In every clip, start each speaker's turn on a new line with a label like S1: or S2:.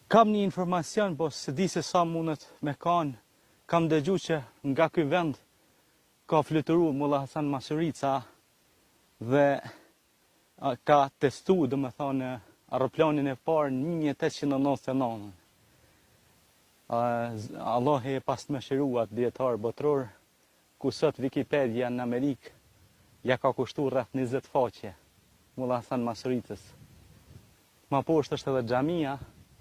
S1: Kam një informacion, po se di se sa mundet me kanë. Kam dëgju që nga ky vend ka fluturuar Mulla Hasan Masurica dhe ka testu, dhe me thonë, aeroplanin e parë në 1899. Allah e pas të më shiruat djetarë botror, ku sot Wikipedia në Amerikë ja ka kushtu rreth 20 faqe Mulla Hasan Masuricës. Ma poshtë është edhe xhamia,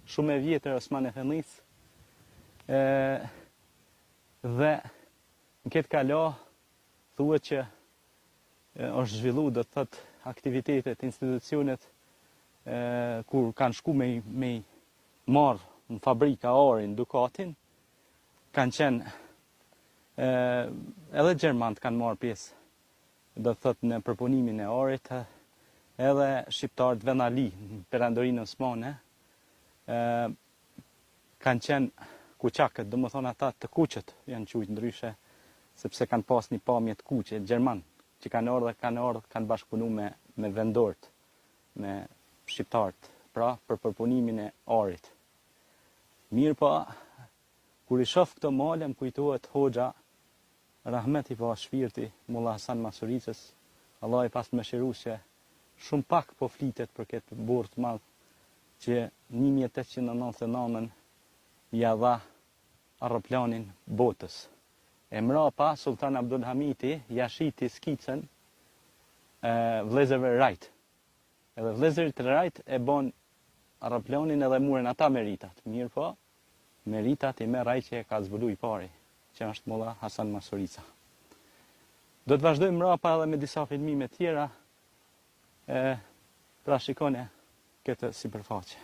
S1: shumë e vjetër Osman Efendis, dhe në këtë kala thuhet që është zhvillu, do të thotë, aktivitetet, institucionet kur kanë shku me marrë në fabrika arin, dukatin, kanë qenë edhe gjermant kanë marrë pjesë, do të thotë, në përpunimin e arit, edhe shqiptarët venali në perandorinë osmane, kanë qenë kuqakët, do më thonë ata të kuqët janë qujtë ndryshe, sepse kanë pas një pamje të kuqe, gjerman, që kanë ardhë, bashkëpunu me vendorët, me shqiptarët, pra për përpunimin e arit. Mirë pa, kur i shoh këto male, më kujtohet Hoxha, rahmeti pa shpirti, Mulla Hasan Masuricës, Allah i pas të mëshiruar që shumë pak po flitet për këtë burr të madh që 1899 ja dha aeroplanin botës. E mrapa Sultan Abdulhamiti ja shiti skicën vëllezërve Wright. Edhe vëllezërit Wright e bon aeroplanin edhe muren ata meritat. Mirë po, meritat i merr ai që e ka zbulu i pari, që është Mulla Hasan Masurica. Do të vazhdojmë mrapa edhe me disa filmime tjera, pra shikone këtë sipërfaqe.